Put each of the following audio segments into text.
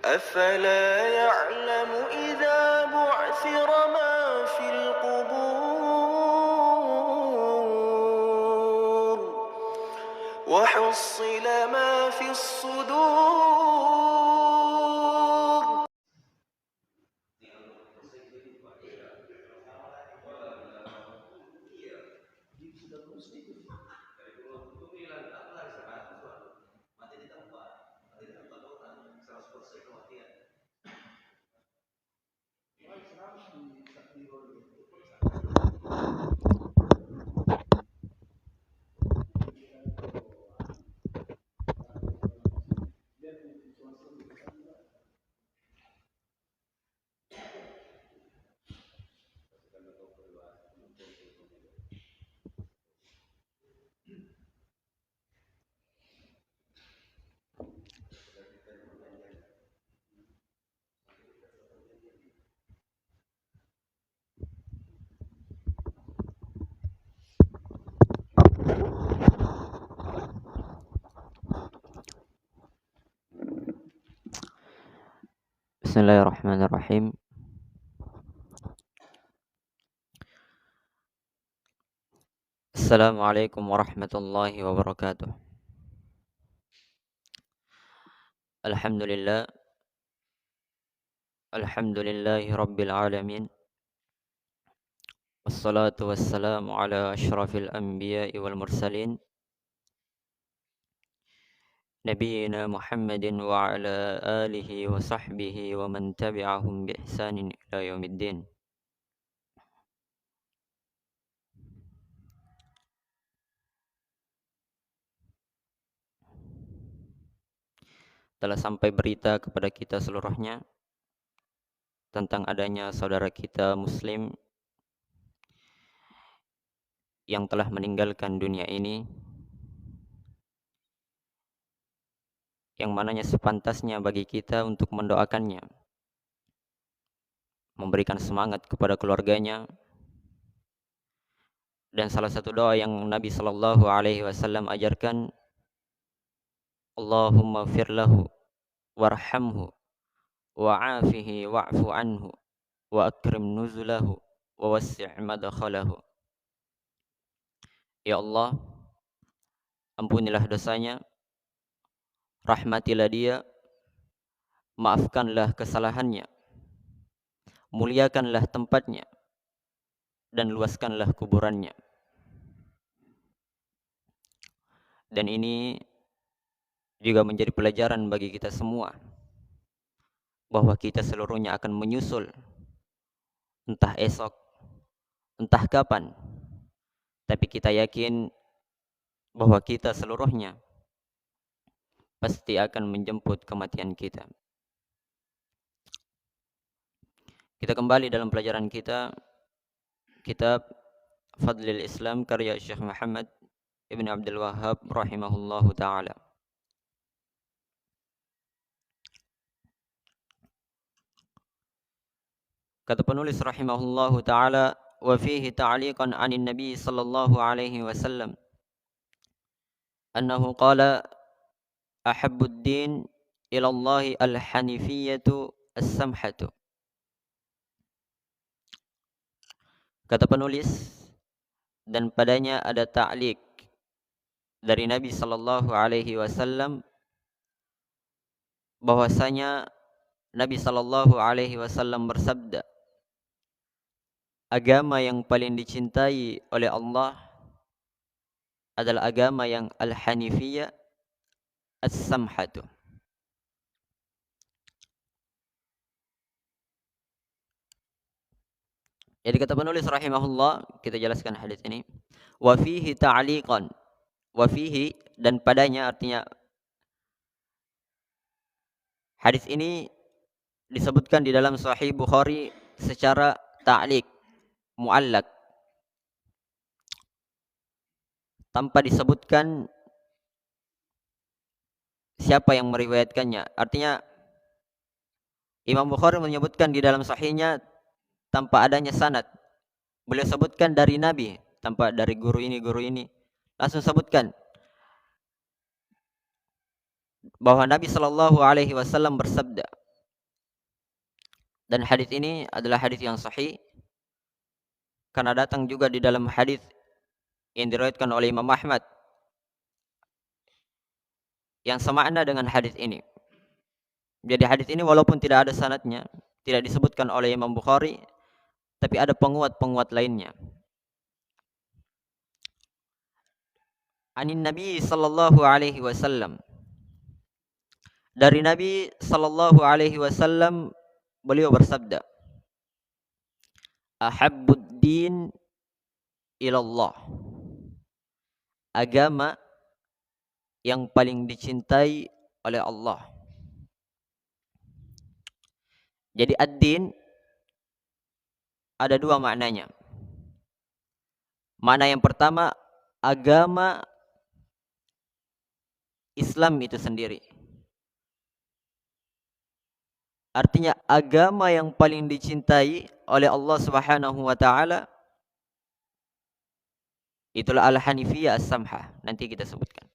أفلا يعلم إذا بعثر ما في القبور وحصل ما في الصدور. Bismillahirrahmanirrahim. Assalamualaikum warahmatullahi wabarakatuh. Alhamdulillah. Alhamdulillahi rabbil alamin. Wassalatu wassalamu ala ashrafil anbiya'i wal mursalin. Nabiyyina Muhammadin wa ala alihi wa sahbihi wa man tabi'ahum bi ihsanin ila yaumiddin. Telah sampai berita kepada kita seluruhnya tentang adanya saudara kita muslim yang telah meninggalkan dunia ini, yang mananya sepantasnya bagi kita untuk mendoakannya, memberikan semangat kepada keluarganya, dan salah satu doa yang Nabi Shallallahu Alaihi Wasallam ajarkan, Allahumma firlahu warhamhu wa'afihi wa'fu anhu wa akrim nuzulahu wa wassi' madkhalahu. Ya Allah, ampunilah dosanya, rahmatilah dia, maafkanlah kesalahannya, muliakanlah tempatnya, dan luaskanlah kuburannya. Dan ini juga menjadi pelajaran bagi kita semua, bahwa kita seluruhnya akan menyusul, entah esok, entah kapan, tapi kita yakin bahwa kita seluruhnya pasti akan menjemput kematian kita. Kita kembali dalam pelajaran kita, kitab Fadlil Islam karya Syekh Muhammad Ibn Abdul Wahhab rahimahullahu ta'ala. Kata penulis rahimahullahu ta'ala, wa fihi ta'liqan 'anin Nabi sallallahu alaihi wasallam annahu qala ahabbud din ila Allah al-hanifiyatu as-samhatu. Kata penulis, dan padanya ada ta'liq dari Nabi sallallahu alaihi wasallam bahwasanya Nabi sallallahu alaihi wasallam bersabda, agama yang paling dicintai oleh Allah adalah agama yang al-hanifiyah as-samhatu. Jadi kata penulis rahimahullah, kita jelaskan hadis ini. Wa fihi ta'liqan. Wa fihi, dan padanya, artinya hadis ini disebutkan di dalam Sahih Bukhari secara ta'liq, mu'allaq, tanpa disebutkan siapa yang meriwayatkannya. Artinya Imam Bukhari menyebutkan di dalam sahihnya tanpa adanya sanad. Beliau sebutkan dari Nabi, tanpa dari guru ini. Langsung sebutkan bahwa Nabi Shallallahu Alaihi Wasallam bersabda. Dan hadis ini adalah hadis yang sahih karena datang juga di dalam hadis yang diriwayatkan oleh Imam Ahmad yang semakna dengan hadis ini. Jadi hadis ini walaupun tidak ada sanadnya, tidak disebutkan oleh Imam Bukhari, tapi ada penguat-penguat lainnya. Anin Nabi sallallahu alaihi wasallam. Dari Nabi sallallahu alaihi wasallam beliau bersabda, "Ahabbud din ilallah." Agama yang paling dicintai oleh Allah. Jadi ad-din ada dua maknanya. Makna yang pertama, agama Islam itu sendiri. Artinya agama yang paling dicintai oleh Allah Subhanahu wa taala itulah Al-Hanifiyah As-Samhah. Nanti kita sebutkan.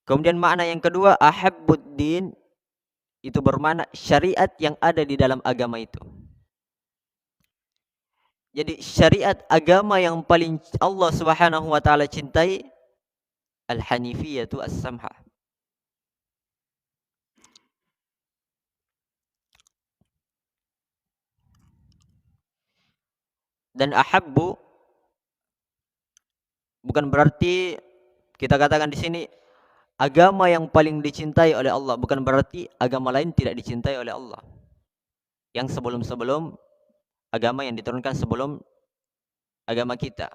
Kemudian makna yang kedua, ahabbud din, itu bermakna syariat yang ada di dalam agama itu. Jadi syariat agama yang paling Allah Subhanahu wa taala cintai Al-Hanifiyah itu As-Samhah. Dan ahabbu bukan berarti kita katakan di sini agama yang paling dicintai oleh Allah, bukan berarti agama lain tidak dicintai oleh Allah. Yang sebelum-sebelum agama yang diturunkan sebelum agama kita.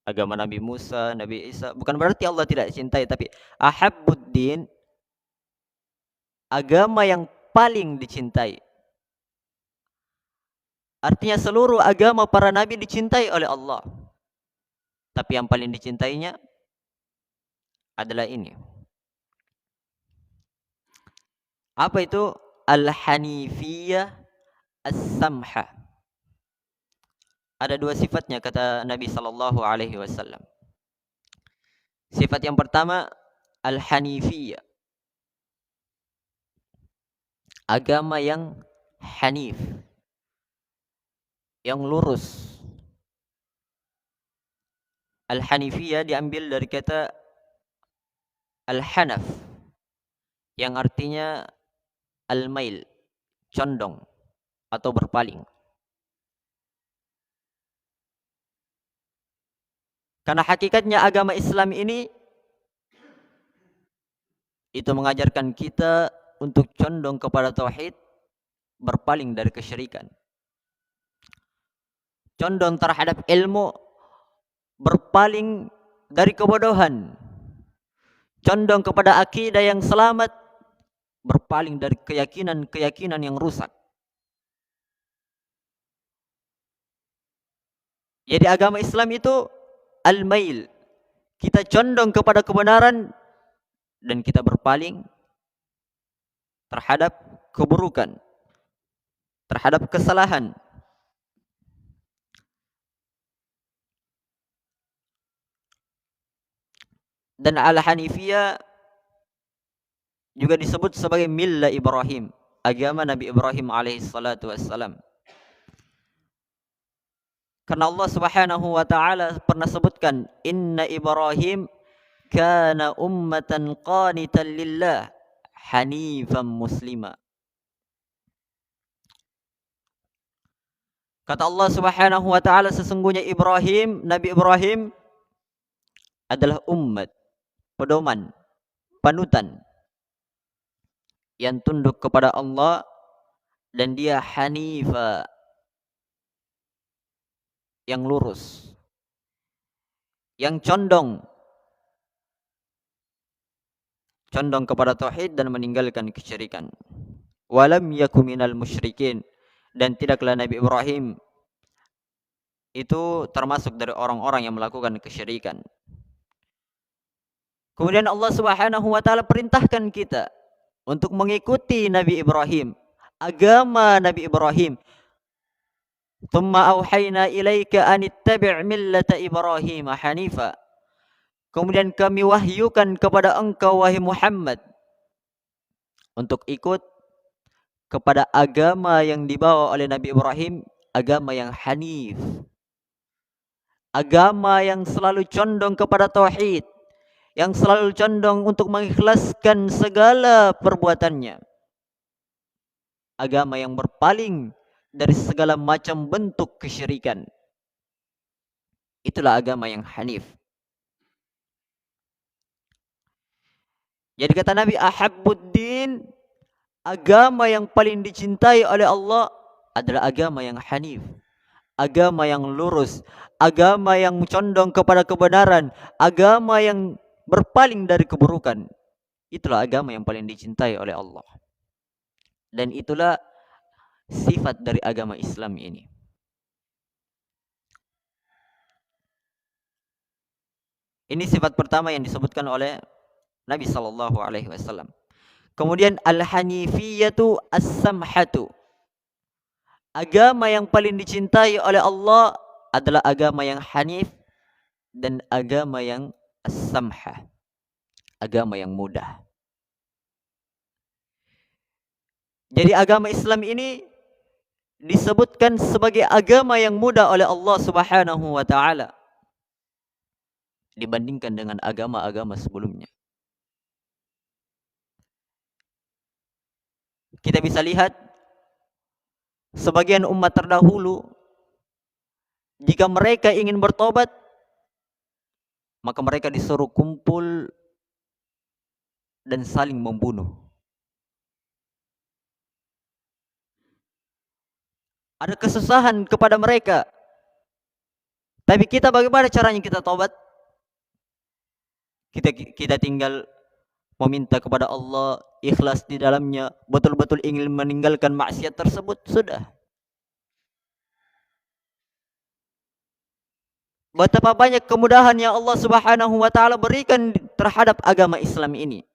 Agama Nabi Musa, Nabi Isa, bukan berarti Allah tidak cintai, tapi ahabbuddin, agama yang paling dicintai. Artinya seluruh agama para nabi dicintai oleh Allah. Tapi yang paling dicintainya adalah ini. Apa itu? Al-Hanifiyah As-Samhah. Ada dua sifatnya kata Nabi sallallahu alaihi wasallam. Sifat yang pertama, Al-Hanifiyah. Agama yang hanif. Yang lurus. Al-Hanifiyah diambil dari kata Al-Hanaf, yang artinya al-mail, condong atau berpaling. Karena hakikatnya agama Islam ini itu mengajarkan kita untuk condong kepada tauhid, berpaling dari kesyirikan. Condong terhadap ilmu, berpaling dari kebodohan. Condong kepada akidah yang selamat, berpaling dari keyakinan-keyakinan yang rusak. Jadi agama Islam itu al-mail. Kita condong kepada kebenaran dan kita berpaling terhadap keburukan, terhadap kesalahan. Dan Al-Hanifiyah juga disebut sebagai millah Ibrahim, agama Nabi Ibrahim alaihi salatu wassalam. Karena Allah Subhanahu wa taala pernah sebutkan, inna Ibrahim kana ummatan qanitan lillah hanifan muslima. Kata Allah Subhanahu wa taala, sesungguhnya Ibrahim, Nabi Ibrahim adalah umat, pedoman, panutan yang tunduk kepada Allah, dan dia hanifa, yang lurus, yang condong kepada tauhid dan meninggalkan kesyirikan. Walam yakum minal musyrikin, dan tidaklah Nabi Ibrahim itu termasuk dari orang-orang yang melakukan kesyirikan. Kemudian Allah Subhanahu wa taala perintahkan kita untuk mengikuti Nabi Ibrahim, agama Nabi Ibrahim. Tsumma auhayna ilaika an ittabi' millata Ibrahim hanifa. Kemudian kami wahyukan kepada engkau wahai Muhammad untuk ikut kepada agama yang dibawa oleh Nabi Ibrahim, agama yang hanif, agama yang selalu condong kepada tauhid, yang selalu condong untuk mengikhlaskan segala perbuatannya, agama yang berpaling dari segala macam bentuk kesyirikan. Itulah agama yang hanif. Jadi kata Nabi, ahabbuddin, agama yang paling dicintai oleh Allah adalah agama yang hanif, agama yang lurus, agama yang condong kepada kebenaran, agama yang berpaling dari keburukan. Itulah agama yang paling dicintai oleh Allah. Dan itulah sifat dari agama Islam ini. Ini sifat pertama yang disebutkan oleh Nabi sallallahu alaihi wasallam. Kemudian al-hanifiyatu as-samhatu. Agama yang paling dicintai oleh Allah adalah agama yang hanif dan agama yang as-samha, agama yang mudah. Jadi agama Islam ini disebutkan sebagai agama yang mudah oleh Allah Subhanahu wa taala dibandingkan dengan agama-agama sebelumnya. Kita bisa lihat sebagian umat terdahulu, jika mereka ingin bertobat, maka mereka disuruh kumpul dan saling membunuh. Ada kesusahan kepada mereka. Tapi kita bagaimana caranya kita tobat? Kita tinggal meminta kepada Allah, ikhlas di dalamnya, betul-betul ingin meninggalkan maksiat tersebut, sudah. Betapa banyak kemudahan yang Allah Subhanahu wa taala berikan terhadap agama Islam ini.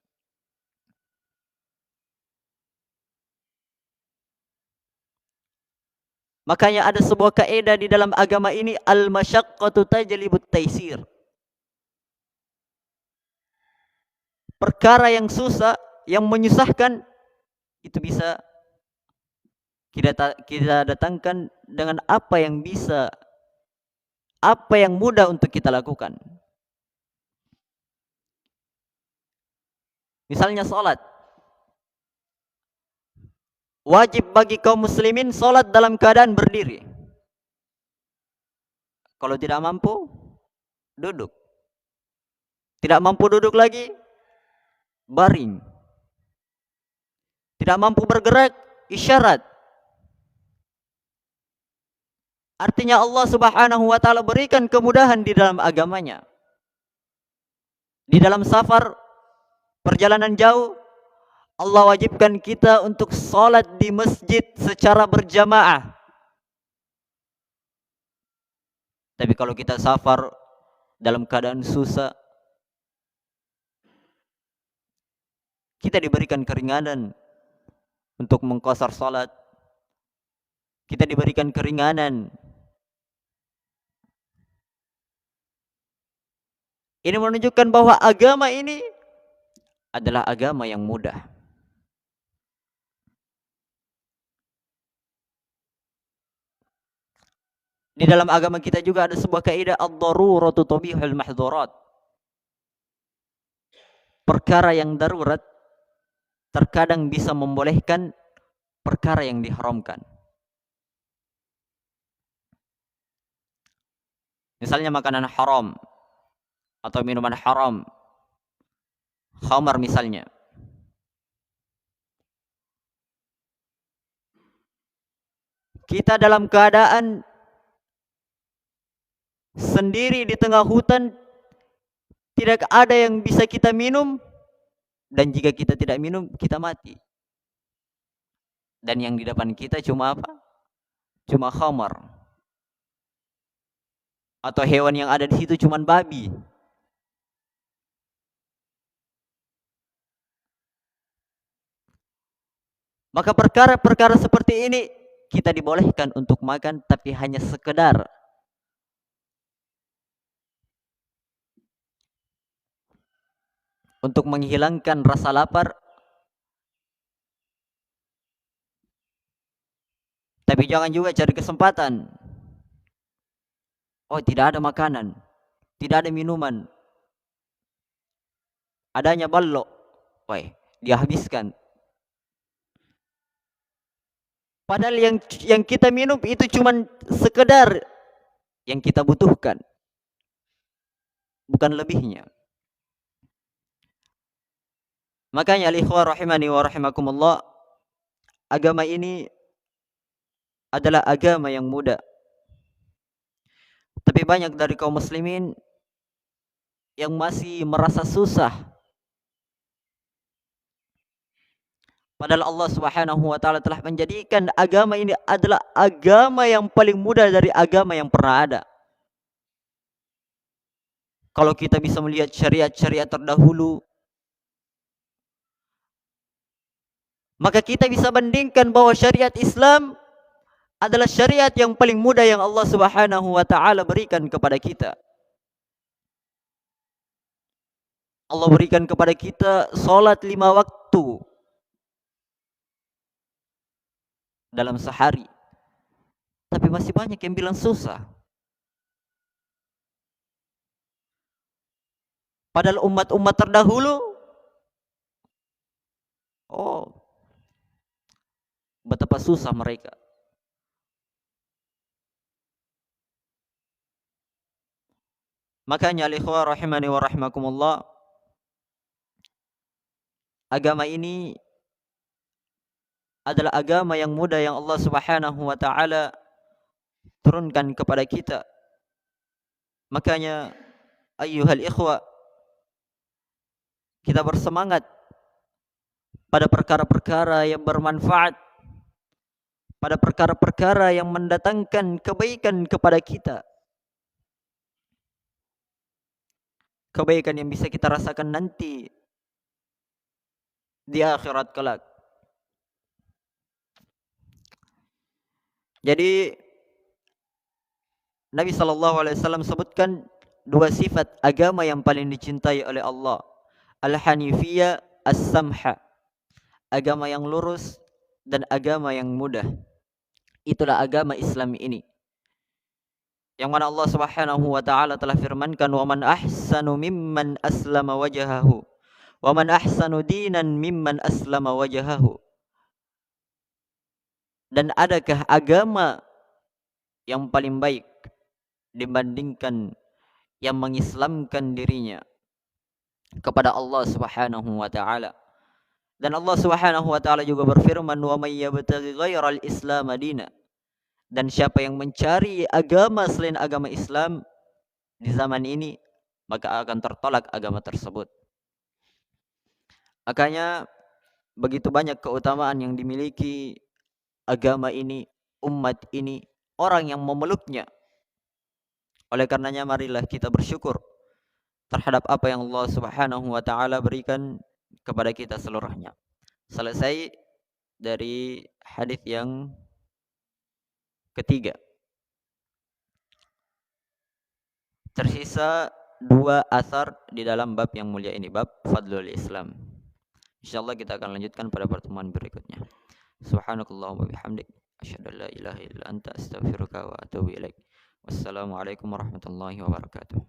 Makanya ada sebuah kaidah di dalam agama ini, al-masyaqqatu tajlibut taisir. Perkara yang susah, yang menyusahkan, itu bisa kita datangkan dengan apa yang bisa, apa yang mudah untuk kita lakukan. Misalnya salat. Wajib bagi kaum muslimin salat dalam keadaan berdiri. Kalau tidak mampu, duduk. Tidak mampu duduk lagi, baring. Tidak mampu bergerak, isyarat. Artinya Allah Subhanahu wa taala berikan kemudahan di dalam agamanya. Di dalam safar, perjalanan jauh, Allah wajibkan kita untuk sholat di masjid secara berjamaah. Tapi kalau kita safar dalam keadaan susah, kita diberikan keringanan untuk mengqasar sholat. Kita diberikan keringanan. Ini menunjukkan bahwa agama ini adalah agama yang mudah. Di dalam agama kita juga ada sebuah kaidah ad-daruratu tabihul mahdzurat. Perkara yang darurat terkadang bisa membolehkan perkara yang diharamkan. Misalnya makanan haram atau minuman haram, khamar misalnya. Kita dalam keadaan sendiri di tengah hutan, tidak ada yang bisa kita minum, dan jika kita tidak minum, kita mati. Dan yang di depan kita cuma apa? Cuma khamar. Atau hewan yang ada di situ cuma babi. Maka perkara-perkara seperti ini kita dibolehkan untuk makan, tapi hanya sekedar untuk menghilangkan rasa lapar Tapi jangan juga cari kesempatan. Oh, tidak ada makanan, tidak ada minuman, adanya ballo. Woi, dia habiskan. Padahal yang kita minum itu cuman sekedar yang kita butuhkan, bukan lebihnya. Makanya al-ikhwah rahimani wa rahimakumullah, agama ini adalah agama yang mudah. Tapi banyak dari kaum muslimin yang masih merasa susah. Padahal Allah Subhanahu wa taala telah menjadikan agama ini adalah agama yang paling mudah dari agama yang pernah ada. Kalau kita bisa melihat syariat-syariat terdahulu, maka kita bisa bandingkan bahwa syariat Islam adalah syariat yang paling mudah yang Allah Subhanahu wa taala berikan kepada kita. Allah berikan kepada kita salat 5 waktu dalam sehari. Tapi masih banyak yang bilang susah. Padahal umat-umat terdahulu, oh, betapa susah mereka. Makanya al-ikhwah rahimani wa rahimakumullah, agama ini adalah agama yang mudah yang Allah Subhanahu wa taala turunkan kepada kita. Makanya ayyuhal ikhwah, kita bersemangat pada perkara-perkara yang bermanfaat, pada perkara-perkara yang mendatangkan kebaikan kepada kita. Kebaikan yang bisa kita rasakan nanti di akhirat kelak. Jadi Nabi SAW sebutkan 2 sifat agama yang paling dicintai oleh Allah. Al-Hanifiyah, As-Samha. Agama yang lurus dan agama yang mudah. Itulah agama Islam ini. Yang mana Allah Subhanahu wa taala telah firmankan, "Wa man ahsanu mimman aslama wajhahu wa man ahsanu dinan mimman aslama wajhahu." Dan adakah agama yang paling baik dibandingkan yang mengislamkan dirinya kepada Allah Subhanahu wa taala. Dan Allah Subhanahu wa taala juga berfirman, "Wa may yabtaghi ghairal islam madina." Dan siapa yang mencari agama selain agama Islam di zaman ini, maka akan tertolak agama tersebut. Makanya begitu banyak keutamaan yang dimiliki agama ini, umat ini, orang yang memeluknya. Oleh karenanya marilah kita bersyukur terhadap apa yang Allah Subhanahu wa taala berikan kepada kita seluruhnya. Selesai dari hadis yang ketiga. Tersisa 2 asar di dalam bab yang mulia ini, bab Fadlul Islam. Insyaallah kita akan lanjutkan pada pertemuan berikutnya. Subhanakallahumma bihamdik, asyhadu an la ilaha illa anta, astaghfiruka wa atubu ilaik. Wassalamualaikum warahmatullahi wabarakatuh.